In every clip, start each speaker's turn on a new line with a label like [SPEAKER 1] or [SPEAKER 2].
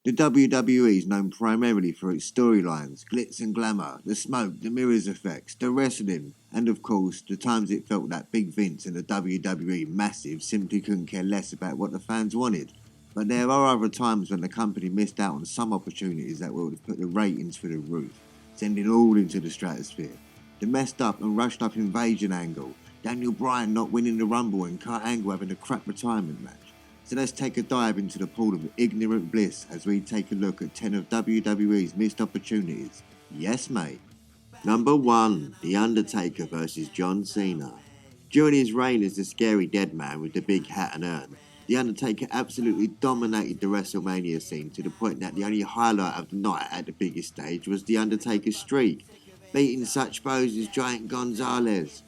[SPEAKER 1] The WWE is known primarily for its storylines, glitz and glamour, the smoke, the mirrors effects, the wrestling, and of course, the times it felt that Big Vince and the WWE Massive simply couldn't care less about what the fans wanted. But there are other times when the company missed out on some opportunities that would have put the ratings through the roof, sending all into the stratosphere. The messed up and rushed up invasion angle, Daniel Bryan not winning the Rumble and Kurt Angle having a crap retirement match. So let's take a dive into the pool of ignorant bliss as we take a look at 10 of WWE's missed opportunities. Yes, mate. Number 1. The Undertaker vs John Cena. During his reign as the scary dead man with the big hat and urn, The Undertaker absolutely dominated the WrestleMania scene to the point that the only highlight of the night at the biggest stage was The Undertaker's streak, beating such foes as Giant Gonzalez.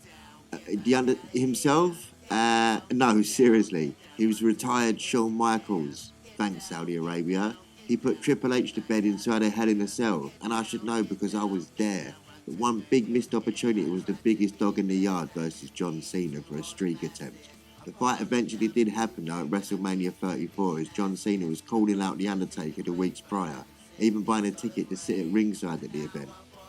[SPEAKER 1] Himself? No, seriously. He was retired Shawn Michaels. Thanks, Saudi Arabia. He put Triple H to bed inside a Hell in a Cell, and I should know because I was there. But one big missed opportunity was the biggest dog in the yard versus John Cena for a streak attempt. The fight eventually did happen though at WrestleMania 34 as John Cena was calling out The Undertaker the weeks prior, even buying a ticket to sit at ringside at the event,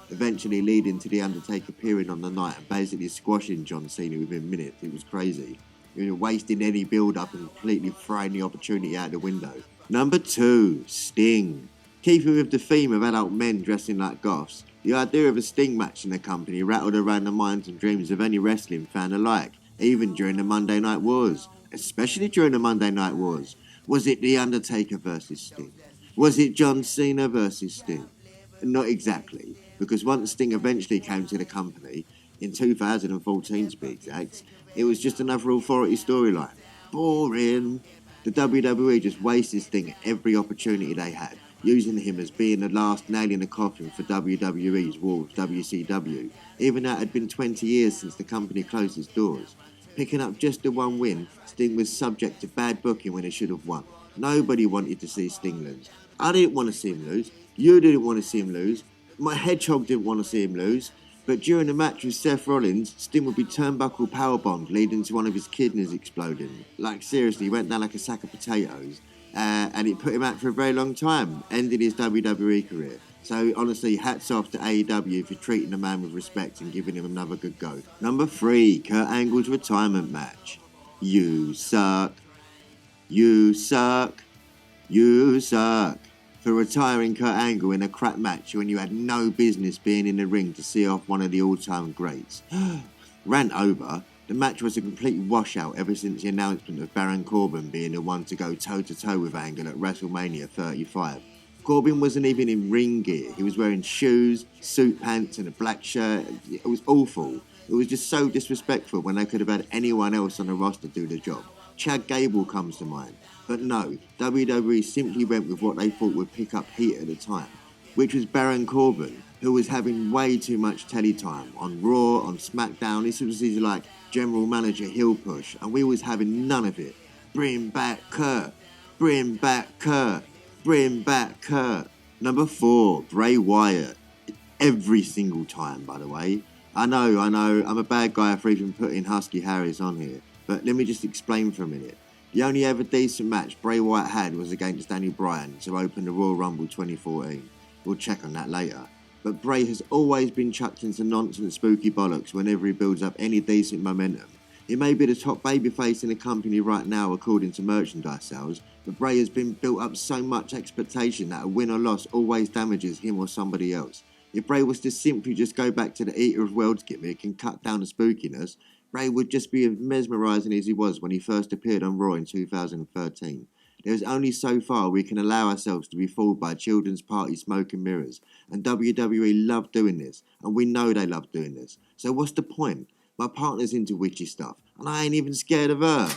[SPEAKER 1] eventually leading to The Undertaker appearing on the night and basically squashing John Cena within minutes. It was crazy. He was wasting any build-up and completely throwing the opportunity out the window. Number 2. Sting. Keeping with the theme of adult men dressing like goths, the idea of a Sting match in the company rattled around the minds and dreams of any wrestling fan alike, even during the Monday Night Wars. Especially during the Monday Night Wars. Was it The Undertaker versus Sting? Was it John Cena versus Sting? Not exactly, because once Sting eventually came to the company, in 2014 to be exact, it was just another authority storyline. Boring. The WWE just wasted Sting at every opportunity they had, using him as being the last nail in the coffin for WWE's war with WCW, even though it had been 20 years since the company closed its doors. Picking up just the one win, Sting was subject to bad booking when he should have won. Nobody wanted to see Sting lose. I didn't want to see him lose. You didn't want to see him lose. My hedgehog didn't want to see him lose. But during the match with Seth Rollins, Sting would be turnbuckle powerbombed, leading to one of his kidneys exploding. Like seriously, he went down like a sack of potatoes. And it put him out for a very long time, ending his WWE career. So honestly, hats off to AEW for treating the man with respect and giving him another good go. Number 3, Kurt Angle's retirement match. You suck. You suck. You suck. For retiring Kurt Angle in a crap match when you had no business being in the ring to see off one of the all-time greats. Rant over. The match was a complete washout ever since the announcement of Baron Corbin being the one to go toe-to-toe with Angle at WrestleMania 35. Corbin wasn't even in ring gear. He was wearing shoes, suit pants and a black shirt. It was awful. It was just so disrespectful when they could have had anyone else on the roster do the job. Chad Gable comes to mind. But no, WWE simply went with what they thought would pick up heat at the time, which was Baron Corbin, who was having way too much telly time on Raw, on SmackDown. This was his like general manager heel push, and we was having none of it. Bring back Kurt. Bring back Kurt. Bring back Kurt. Number 4, Bray Wyatt. Every single time, by the way. I know, I'm a bad guy for even putting Husky Harris on here, but let me just explain for a minute. The only ever decent match Bray Wyatt had was against Daniel Bryan to open the Royal Rumble 2014. We'll check on that later. But Bray has always been chucked into nonsense spooky bollocks whenever he builds up any decent momentum. He may be the top babyface in the company right now according to merchandise sales, but Bray has been built up so much expectation that a win or loss always damages him or somebody else. If Bray was to simply just go back to the Eater of Worlds gimmick and cut down the spookiness, Bray would just be as mesmerising as he was when he first appeared on Raw in 2013. There is only so far we can allow ourselves to be fooled by children's party smoke and mirrors, and WWE love doing this, and we know they love doing this. So what's the point? My partner's into witchy stuff, and I ain't even scared of her.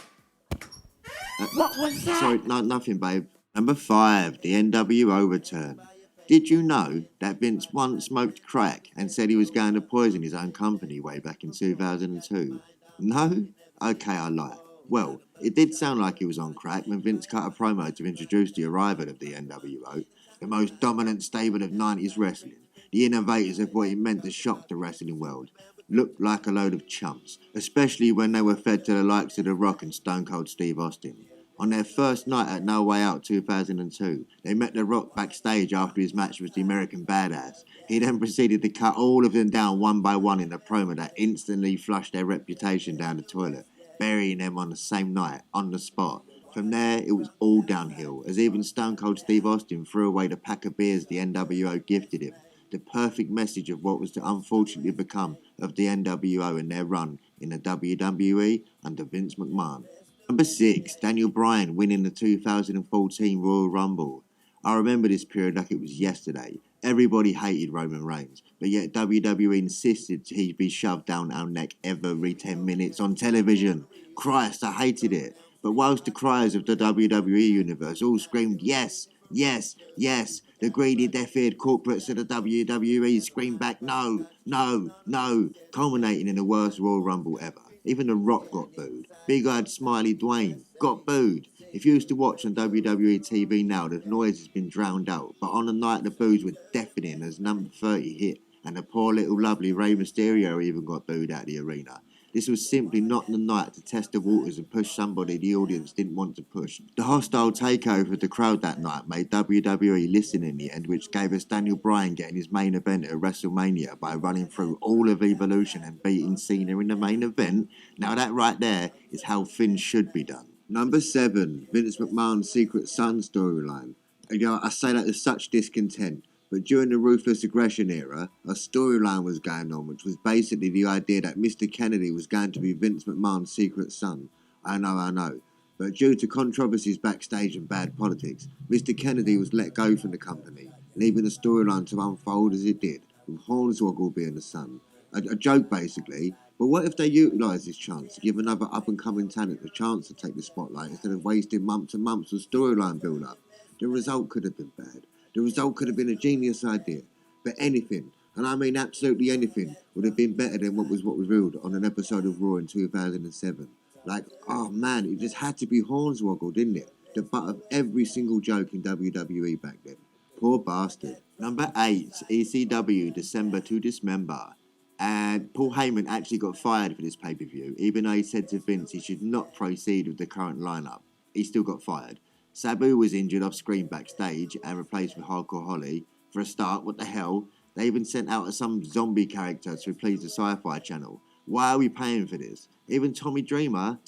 [SPEAKER 2] What was that?
[SPEAKER 1] Sorry, no, nothing, babe. Number 5, the NWO Return. Did you know that Vince once smoked crack and said he was going to poison his own company way back in 2002? No? Okay, I lie. Well, it did sound like he was on crack when Vince cut a promo to introduce the arrival of the NWO, the most dominant stable of 90s wrestling, the innovators of what it meant to shock the wrestling world. Looked like a load of chumps, especially when they were fed to the likes of The Rock and Stone Cold Steve Austin. On their first night at No Way Out 2002, they met The Rock backstage after his match with the American Badass. He then proceeded to cut all of them down one by one in a promo that instantly flushed their reputation down the toilet, burying them on the same night, on the spot. From there, it was all downhill, as even Stone Cold Steve Austin threw away the pack of beers the NWO gifted him. The perfect message of what was to unfortunately become of the NWO in their run in the WWE under Vince McMahon. Number 6, Daniel Bryan winning the 2014 Royal Rumble. I remember this period like it was yesterday. Everybody hated Roman Reigns, but yet WWE insisted he'd be shoved down our neck every 10 minutes on television. Christ, I hated it. But whilst the cries of the WWE Universe all screamed, yes, yes, yes, the greedy, deaf-eared corporates of the WWE screamed back, no, no, no, culminating in the worst Royal Rumble ever. Even The Rock got booed. Big-eyed, smiley Dwayne got booed. If you used to watch on WWE TV now, the noise has been drowned out. But on the night, the boos were deafening as number 30 hit, and the poor little lovely Rey Mysterio even got booed out of the arena. This was simply not the night to test the waters and push somebody the audience didn't want to push. The hostile takeover of the crowd that night made WWE listen in the end, which gave us Daniel Bryan getting his main event at WrestleMania by running through all of Evolution and beating Cena in the main event. Now that right there is how things should be done. Number 7, Vince McMahon's Secret Son storyline. I say that with such discontent. But during the Ruthless Aggression era, a storyline was going on, which was basically the idea that Mr. Kennedy was going to be Vince McMahon's secret son. I know. But due to controversies backstage and bad politics, Mr. Kennedy was let go from the company, leaving the storyline to unfold as it did, with Hornswoggle being the son. A joke, basically. But what if they utilised this chance to give another up-and-coming talent a chance to take the spotlight instead of wasting months and months of storyline build-up? The result could have been bad. The result could have been a genius idea, but anything, and I mean absolutely anything, would have been better than what was revealed on an episode of Raw in 2007. Like, oh man, it just had to be Hornswoggle, didn't it? The butt of every single joke in WWE back then. Poor bastard. Number 8, ECW December to Dismember. And Paul Heyman actually got fired for this pay-per-view, even though he said to Vince he should not proceed with the current lineup. He still got fired. Sabu was injured off screen backstage and replaced with Hardcore Holly. For a start, what the hell? They even sent out some zombie character to please the Sci-Fi Channel. Why are we paying for this? Even Tommy Dreamer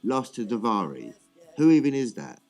[SPEAKER 1] lost to Daivari. Who even is that?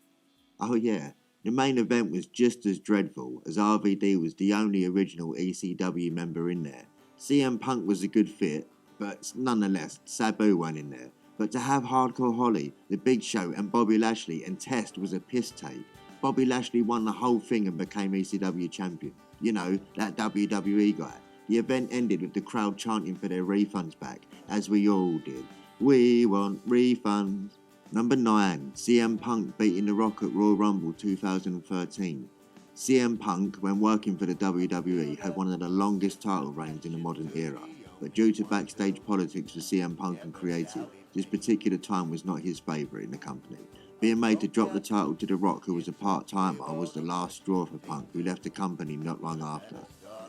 [SPEAKER 1] Oh yeah, the main event was just as dreadful, as RVD was the only original ECW member in there. CM Punk was a good fit, but nonetheless, Sabu went in there. But to have Hardcore Holly, The Big Show and Bobby Lashley and Test was a piss take. Bobby Lashley won the whole thing and became ECW champion. You know, that WWE guy. The event ended with the crowd chanting for their refunds back, as we all did. We want refunds. Number 9, CM Punk beating The Rock at Royal Rumble 2013. CM Punk, when working for the WWE, had one of the longest title reigns in the modern era. But due to backstage politics for CM Punk and creative, this particular time was not his favourite in the company. Being made to drop the title to The Rock, who was a part-timer, was the last straw for Punk, who left the company not long after.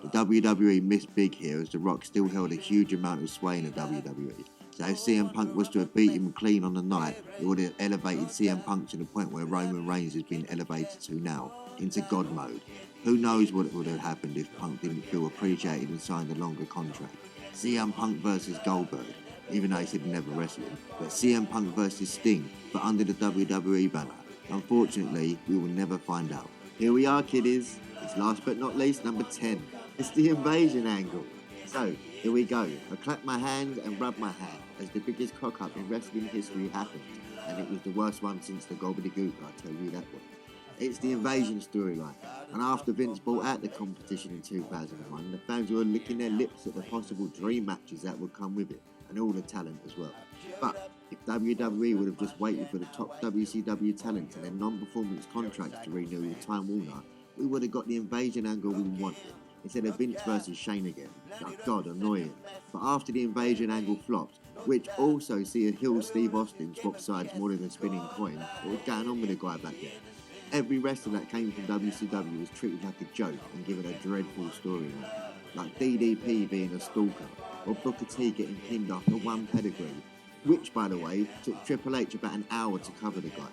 [SPEAKER 1] The WWE missed big here, as The Rock still held a huge amount of sway in the WWE. So if CM Punk was to have beat him clean on the night, it would have elevated CM Punk to the point where Roman Reigns has been elevated to now, into God mode. Who knows what would have happened if Punk didn't feel appreciated and signed a longer contract. CM Punk versus Goldberg, even though he said never wrestling, but CM Punk versus Sting, but under the WWE banner. Unfortunately, we will never find out. Here we are, kiddies. It's last but not least, number 10. It's the invasion angle. So, here we go. I clap my hands and rub my hand as the biggest cock-up in wrestling history happened, and it was the worst one since the gobbledygook, I'll tell you that one. It's the invasion storyline, and after Vince brought out the competition in 2001, the fans were licking their lips at the possible dream matches that would come with it, and all the talent as well. But if WWE would have just waited for the top WCW talent and their non-performance contracts to renew with Time Warner, we would have got the invasion angle we wanted, instead of Vince versus Shane again. Oh God, annoying. But after the invasion angle flopped, which also see a heel Steve Austin swap sides more than a spinning coin, what was going on with the guy back then? Every wrestler that came from WCW was treated like a joke and given a dreadful storyline, like DDP being a stalker, or Booker T getting pinned after one pedigree. which, by the way, took Triple H about an hour to cover the guy.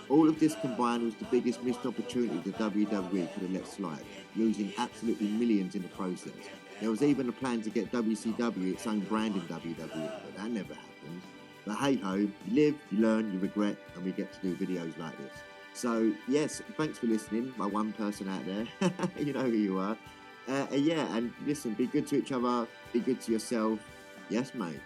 [SPEAKER 1] All of this combined was the biggest missed opportunity the WWE could have let slide, losing absolutely millions in the process. There was even a plan to get WCW its own brand in WWE, but that never happened. But hey-ho, you live, you learn, you regret, and we get to do videos like this. So, yes, thanks for listening, my one person out there. You know who you are. And listen, be good to each other, be good to yourself. Yes, mate.